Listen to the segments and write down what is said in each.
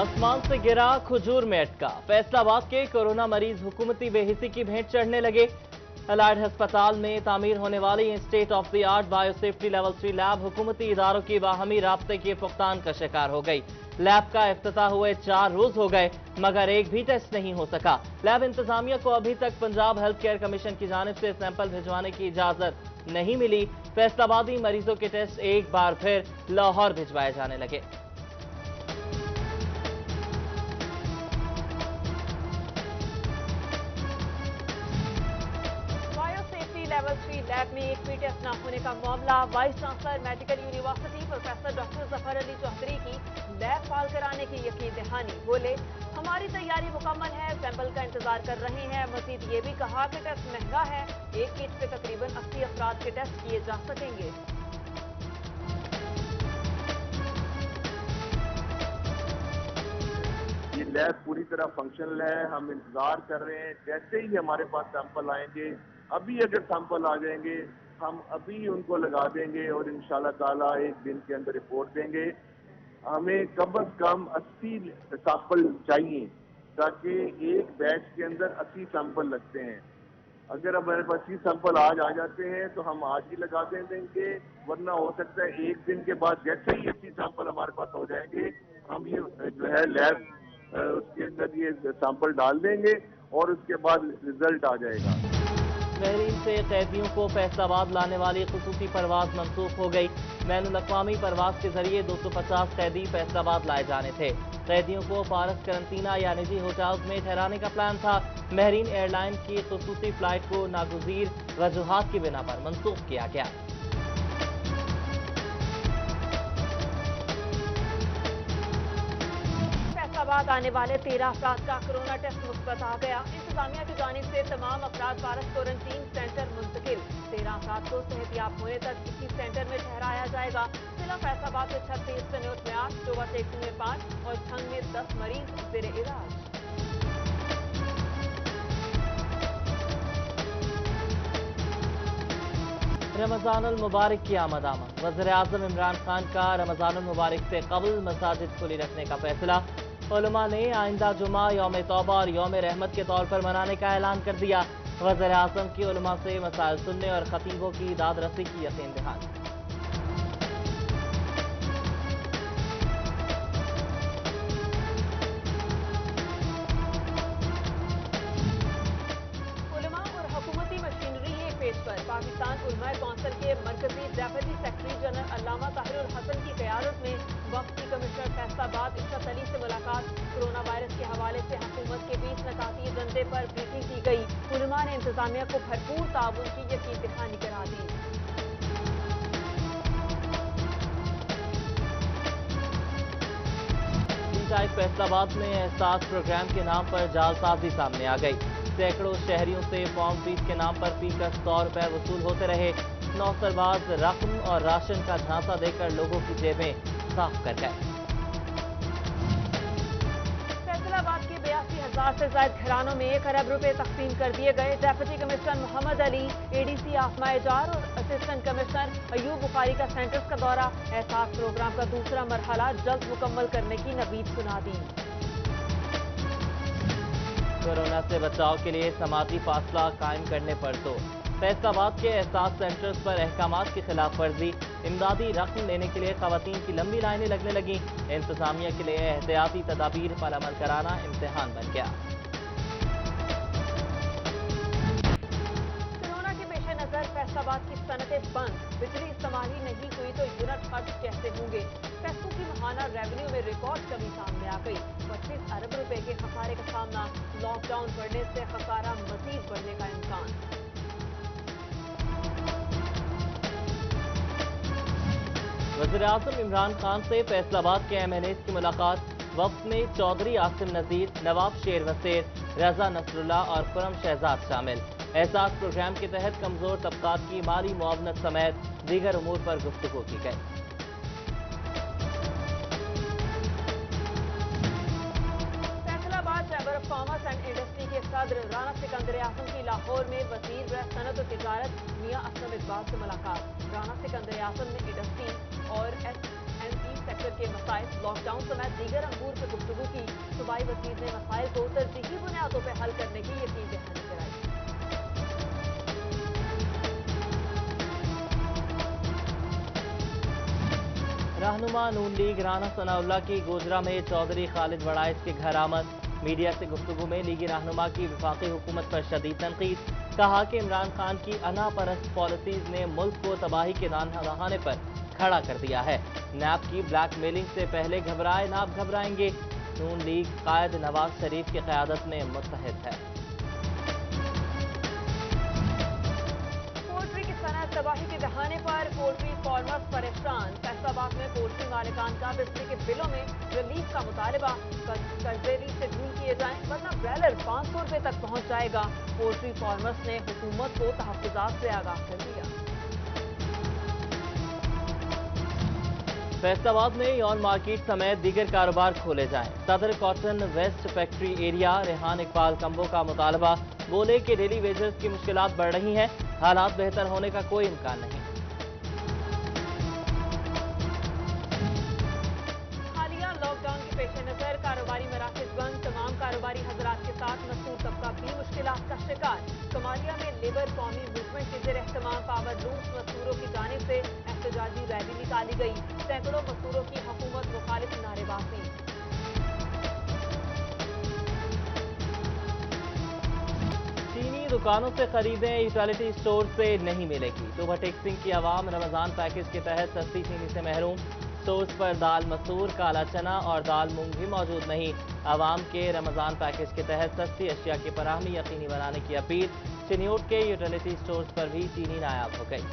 आसमान से गिरा खजूर में अटका। फैसलाबाद के कोरोना मरीज हुकूमती बेहिसी की भेंट चढ़ने लगे। अलाइड अस्पताल में तामीर होने वाली state of the art biosafety level 3 lab हुकूमती इदारों की बाहमी राब्ते के फुकदान का शिकार हो गई। लैब का इफ्तिताह हुए 4 रोज हो गए मगर एक भी टेस्ट नहीं हो सका। लैब इंतजामिया को अभी तक पंजाब हेल्थ केयर कमीशन की जानिब से सैंपल भिजवाने की इजाजत नहीं मिली। फैसलाबादी मरीजों के टेस्ट एक बार फिर लाहौर भिजवाए जाने लगे। लेवल 3 लैब में एक भी टेस्ट न होने का मामला। Vice chancellor medical university professor doctor Zafar Ali Chaudhry की लैब फाल कराने की यकीन दहानी। बोले, हमारी तैयारी मुकम्मल है, सैंपल का इंतजार कर रहे हैं। मजीद ये भी कहा कि टेस्ट महंगा है, एक किट पे तकरीबन 80 अफराद के टेस्ट किए जा सकेंगे। ये लैब पूरी तरह फंक्शनल है, हम इंतजार कर रहे हैं। जैसे ही हमारे पास सैंपल आएंगे, अभी अगर सैंपल आ जाएंगे हम अभी उनको लगा देंगे और इंशाल्लाह ताला एक दिन के अंदर रिपोर्ट देंगे। हमें कम से कम 80 सैंपल चाहिए ताकि एक बैच के अंदर 80 सैंपल लगते हैं। अगर हमारे पास 80 सैंपल आज आ जाते हैं तो हम आज ही लगा देंगे, वरना हो सकता है एक दिन के बाद जैसे ही 80 सैंपल हमारे पास हो जाएंगे हम ये जो है लैब उसके अंदर ये सैंपल डाल देंगे और उसके बाद रिजल्ट आ जाएगा। बहरीन से कैदियों को फैसलाबाद लाने वाली खुसूसी परवाज मंसूख हो गई। बैनुल अक़वामी परवाज के जरिए 250 कैदी फैसलाबाद लाए जाने थे। कैदियों को पारस करंटीना या निजी होटल्स में ठहराने का प्लान था। बहरीन एयरलाइन की खुसूसी फ्लाइट को नागुज़ीर वजूहात की बिना पर मंसूख किया गया। फैसलाबाद आने वाले 13 अफराद का कोरोना टेस्ट मुस्बत आ गया। इंतजामिया की जानिब से तमाम अफराद पारस क्वारंटीन सेंटर मुंतकिल। 13 अफराद को सेहतियाब होने तक इसी सेंटर में ठहराया जाएगा। जिला फैसलाबाद में 36, सनोट में 8, टोबा टेक्सी में 5 और ठंग में 10 मरीज जेर इलाज। रमजानुल मुबारक की आमद। वज़ीर-ए-आज़म इमरान खान का रमजानुल मुबारक से कबल मसाजिद खुली रखने का फैसला। उलमा ने आइंदा जुमा यौम तौबा और यौम रहमत के तौर पर मनाने का ऐलान कर दिया। वज़ीर-ए-आज़म की उलमा से मसाइल सुनने और खतीबों की दाद रसी की यकीन दहानी। पाकिस्तान उलमा कौंसिल के मरकजी डेप्यूटी सेक्रेटरी जनरल अल्लामा ताहिरुल हसन की क़यादत में वक्त की कमिश्नर फैसलाबाद इशरत अली से मुलाकात। कोरोना वायरस के हवाले से हुकूमत के बीच नकाती एजेंडे पर ब्रीफिंग की गई। उलमा ने इंतजामिया को भरपूर ताउन की यकीन दहानी करा दी। फैसलाबाद में एहसास प्रोग्राम के नाम पर जालसाजी सामने आ गई। सैकड़ों शहरियों से फॉर्म फीस के नाम पर फीकस 100 रुपए वसूल होते रहे। नौसरबाज रकम और राशन का झांसा देकर लोगों की जेबें साफ कर गए। फैसलाबाद के 82,000 से ज्यादा घरानों में 1 अरब रुपए तकसीम कर दिए गए। Deputy commissioner Mohammad Ali, ADC Asma Ejaz और असिस्टेंट कमिश्नर अयूब बुखारी का सेंटर्स का दौरा। एहसास प्रोग्राम का दूसरा मरहला जल्द मुकम्मल करने की नवीद सुना दी। कोरोना से बचाव के लिए समाजी फासला कायम करने पर तो फैसलाबाद के एहसास सेंटर्स पर अहकामात की खिलाफ वर्जी। इमदादी रकम लेने के लिए खवातीन की लंबी लाइनें लगने लगी। इंतजामिया के लिए एहतियाती तदाबीर पर अमल कराना इम्तिहान बन गया। कोरोना के पेश नजर फैसलाबाद की सनतें बंद। बिजली इस्तेमाल ही नहीं हुई तो यूनिट खर्च कैसे होंगे। पैसों की माहाना रेवेन्यू में रिकॉर्ड कमी सामने आ गई। 25 अरब रुपए के खसारे का सामना। लॉकडाउन बढ़ने से खसारा मजीद बढ़ने का इम्कान। वज़ीर-ए-आज़म इमरान खान से फैसलाबाद के MNAs की मुलाकात। वफ्द में चौधरी आसिम नज़ीर, नवाब शेर वसीर, रजा नसरुल्ला और खुरम शहजाद शामिल। एहसास प्रोग्राम के तहत कमजोर तबकात की माली मुआवनत समेत दीगर उमूर पर गुफ्तगू की गई। Chamber of commerce and industry के सदर राना सिकंदर आजम की लाहौर में वजीर सनत और तिजारत मियां असलम इकबाल से मुलाकात। राना सिकंदर आजम ने इंडस्ट्री और एमई सेक्टर के मसाइल, लॉकडाउन समेत दीगर अमूर पर गुफ्तगू की। सूबाई वज़ीर ने मसाइल को तरजीही बुनियादों पर हल करने की यकीन दहानी कराई। रहनुमा नून लीग राना सनाउल्लाह की गोजरा में चौधरी खालिद वड़ाइस के घर आमद। मीडिया से गुफ्तगू में लीगी रहनुमा की वफाकी हुकूमत पर शदीद तनकीद। कहा कि इमरान खान की अना परस्त पॉलिसीज ने मुल्क को तबाही के दहाने पर खड़ा कर दिया है। नैब की ब्लैक मेलिंग से पहले घबराए ना अब घबराएंगे। नून लीग कायद नवाज शरीफ की क़यादत में मुत्तहिद है। पोल्ट्री की सनत तबाही के दहाने पर पोल्ट्री फार्मर्स परेशान। फैसलाबाद में पोल्ट्री मालिकान का बिजली के बिलों में रिलीफ का मुतालबा। कर्जे शेड्यूल किए जाएं वरना ब्रॉयलर 500 रुपए तक पहुंच जाएगा। पोल्ट्री फार्मर्स ने हुकूमत को तहफ्फुजात से आगाह कर दिया। फैसलाबाद में यौन मार्केट समेत दीगर कारोबार खोले जाएं। Saddar cotton waste factory area Rehan Iqbal Kamboh का मुतालबा। बोले कि डेली वेजेस की मुश्किलात बढ़ रही हैं, हालात बेहतर होने का कोई इम्कान नहीं। हालिया लॉकडाउन के पेश नजर कारोबारी मराकज बंद। तमाम कारोबारी हजरात के साथ मजदूर तबका भी मुश्किलात का शिकार। कमालिया में लेबर कौमी मूवमेंट के ज़ेर एहतमाम पावर लूम्स मजदूरों की जानिब से एहतजाजी रैली निकाली गई। सैकड़ों मजदूरों की हुकूमत मुखालिफ नारेबाजी। चीनी दुकानों से खरीदें, यूटिलिटी स्टोर से नहीं मिलेगी। टोबा टेक्सिंग की आवाम रमजान पैकेज के तहत सस्ती चीनी से महरूम। स्टोर्स पर दाल मसूर, काला चना और दाल मूंग भी मौजूद नहीं। आवाम के रमजान पैकेज के तहत सस्ती अशिया की फराहमी यकीनी बनाने की अपील। चिन्योट के यूटिलिटी स्टोर्स पर भी चीनी नायाब हो गई।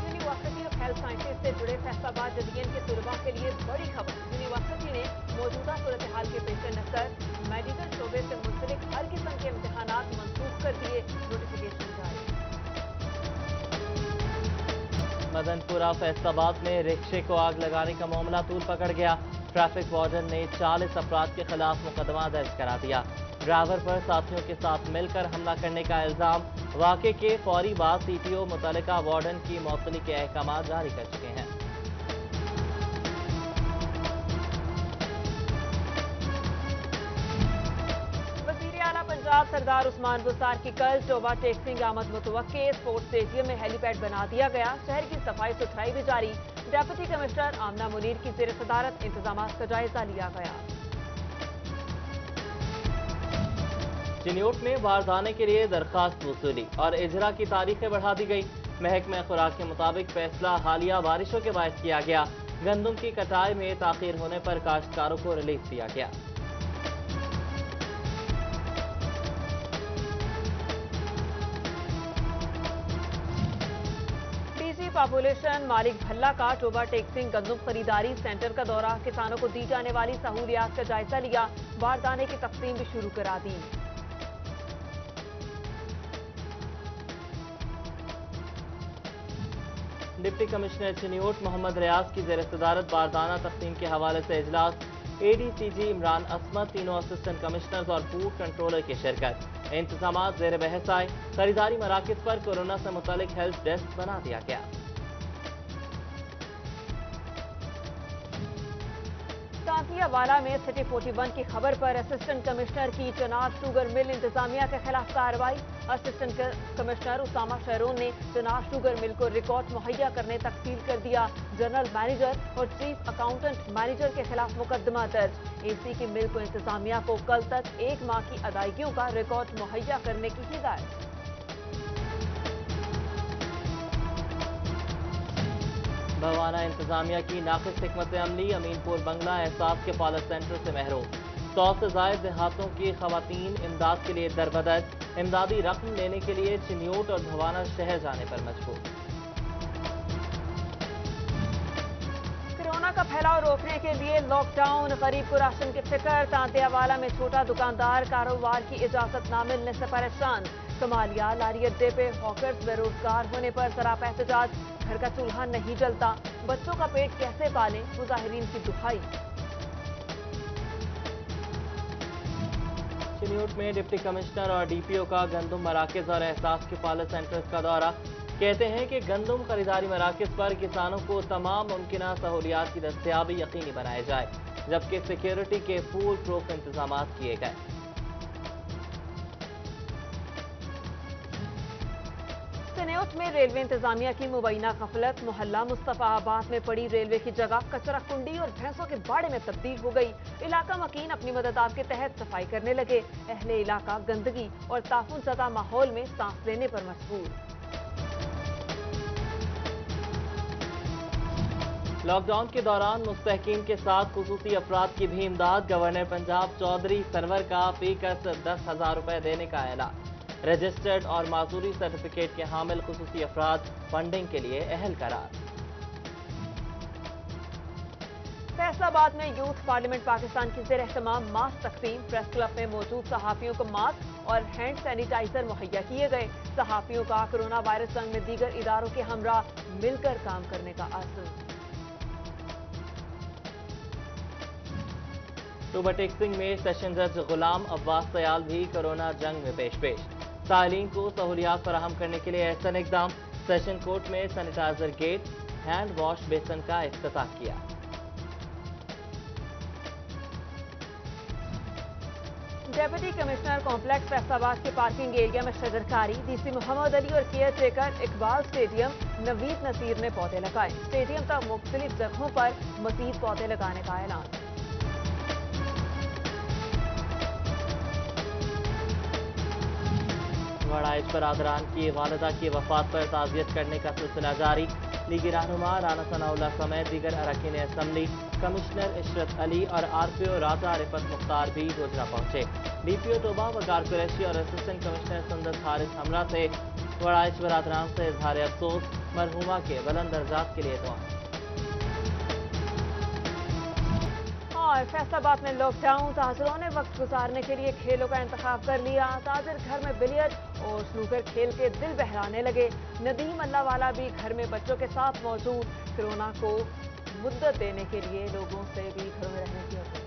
यूनिवर्सिटी ऑफ हेल्थ साइंसेज से जुड़े फैसलाबाद जदीन के तुलबा के लिए बड़ी खबर। यूनिवर्सिटी ने मौजूदा सूरत हाल के पेश नजर मेडिकल शोबे से मुंसलिक हर किस्म के इम्तहानात मनसूख कर दिए। नोटिफिकेशन जारी। मदनपुरा फैसलाबाद में रिक्शे को आग लगाने का मामला तूल पकड़ गया। ट्रैफिक वार्डन ने 40 अफराद के खिलाफ मुकदमा दर्ज करा दिया। ड्राइवर पर साथियों के साथ मिलकर हमला करने का इल्जाम। वाक़े के फौरी बाद सीटीओ मुतल्लिका वार्डन की मौतली के अहकाम जारी कर चुके हैं। पंजाब सरदार उस्मान बुसार की कल टोबा टेक्सिंग आमद मुतवक्के। स्पोर्ट्स स्टेडियम में हेलीपैड बना दिया गया। शहर की सफाई सुथराई भी जारी। डेप्यूटी कमिश्नर आमना मुनीर की ज़ेर सदारत इंतजामात का जायजा लिया गया। चिन्योट में बारदाने के लिए दरखास्त वसूली और इजरा की तारीखें बढ़ा दी गई। महकमा खुराक के मुताबिक फैसला हालिया बारिशों के बायस किया गया। गंदम की कटाई में ताखीर होने पर काश्तकारों को रिलीफ दिया गया। पॉपुलेशन मालिक भल्ला का टोबा टेक्सिंग गंदम खरीदारी सेंटर का दौरा। किसानों को दी जाने वाली सहूलियात का जायजा लिया। बारदाने की तकसीम भी शुरू करा दी। डिप्टी कमिश्नर चिन्योट मोहम्मद रियाज की ज़ेर सदारत बारदाना तकसीम के हवाले से इजलास। एडीसीजी इमरान असमत, तीनों असिस्टेंट कमिश्नर्स और फूड कंट्रोलर की शिरकत। इंतजामात ज़ेर बहस आए। खरीदारी मराकज पर कोरोना से मुतालिक हेल्थ डेस्क बना दिया गया। तांतियावाला में सिटी 41 की खबर पर असिस्टेंट कमिश्नर की चनाब शुगर मिल इंतजामिया के खिलाफ कार्रवाई। असिस्टेंट कमिश्नर उसामा शहरोन ने चनाब शुगर मिल को रिकॉर्ड मुहैया करने तक सील कर दिया। जनरल मैनेजर और चीफ अकाउंटेंट मैनेजर के खिलाफ मुकदमा दर्ज। एसी की मिल को इंतजामिया को कल तक 1 माह की अदायगियों का रिकॉर्ड मुहैया करने की हिदायत। भवाना इंतजामिया की नाकिस हिकमत अमली। अमीनपुर बंगला एहसास के पालस सेंटर से महरूम। 100 से ज़ायद देहातों की खवातीन इमदाद के लिए दरबदर। इमदादी रकम लेने के लिए चिन्योट और भवाना शहर जाने पर मजबूर। कोरोना का फैलाव रोकने के लिए लॉकडाउन। गरीब को राशन की फिक्र। तांतियावाला में छोटा दुकानदार कारोबार की इजाजत न मिलने से परेशान। कमालिया लारी अड्डे पे हॉकर्स बेरोजगार होने पर सरापा एहतजाज। घर का चूल्हा नहीं जलता, बच्चों का पेट कैसे पालें, मुजाहिरीन की दुहाई। चिन्योट में डिप्टी कमिश्नर और डीपीओ का गंदम मराकज और एहसास के पालस सेंटर्स का दौरा। कहते हैं कि गंदम खरीदारी मराकज पर किसानों को तमाम मुमकिन सहूलियात की दस्तयाबी यकीनी बनाई जाए, जबकि सिक्योरिटी के फुल प्रूफ इंतजाम किए गए। सनेउट में रेलवे इंतजामिया की मुबैना गफलत। मोहल्ला मुस्तफाबाद में पड़ी रेलवे की जगह कचरा कुंडी और भैंसों के बाड़े में तब्दील हो गई। इलाका मकीन अपनी मददात के तहत सफाई करने लगे। अहले इलाका गंदगी और ताफुन ज़दा माहौल में सांस लेने पर मजबूर। लॉकडाउन के दौरान मुस्तहकीम के साथ खुसूसी अफराद की भी इमदाद। गवर्नर पंजाब चौधरी सरवर का फीकस 10,000 रुपए देने का ऐलान। रजिस्टर्ड और माजूरी सर्टिफिकेट के हामिल खुसूसी अफराद फंडिंग के लिए अहल करार। फैसलाबाद में यूथ पार्लियामेंट पाकिस्तान की ज़ेर-ए-एहतमाम मास्क तकसीम। प्रेस क्लब में मौजूद सहाफियों को मास्क और हैंड सैनिटाइजर मुहैया किए गए। सहाफियों का कोरोना वायरस जंग में दीगर इदारों के हमरा मिलकर काम करने का आज़म। टूबा सिंह में सेशन जज गुलाम अब्बास सयाल भी कोरोना जंग में पेश। साइलिन को सहूलियात फराहम करने के लिए एहसन इकदाम। सेशन कोर्ट में sanitiser gate, hand wash basin का इफ्तिताह किया। डेप्यूटी कमिश्नर कॉम्प्लेक्स फैसलाबाद के पार्किंग एरिया में शजरकारी। डीसी मोहम्मद अली और caretaker Iqbal stadium Naveed Naseer ने पौधे लगाए। स्टेडियम तक मुख्तलिफ जगहों पर मजीद पौधे लगाने का ऐलान। वड़ाइश बरादरान की वालिदा की वफात पर ताज़ियत करने का सिलसिला जारी। लीगी रहनुमा राना सनाउल्लाह समेत दीगर अरकान असम्बली, कमिश्नर इशरत अली और आरपीओ राजा रिफत मुख्तार भी गोजरा पहुंचे। डीपीओ टोबा वकार कुरैशी और असिस्टेंट कमिश्नर संदस हारिस हमरा से वड़ाइश बरादरान से इजहार अफसोस। मरहुमा के बुलंद दर्जात के लिए दुआ। और फैसलाबाद में लॉकडाउन। ताजिरों ने वक्त गुजारने के लिए खेलों का इंतखाब कर लिया। ताजिर घर में बिलियर्ड और स्नूकर खेल के दिल बहलाने लगे। नदीम अल्लाहवाला भी घर में बच्चों के साथ मौजूद। कोरोना को मुद्दत देने के लिए लोगों से भी घरों में रहने की अपील।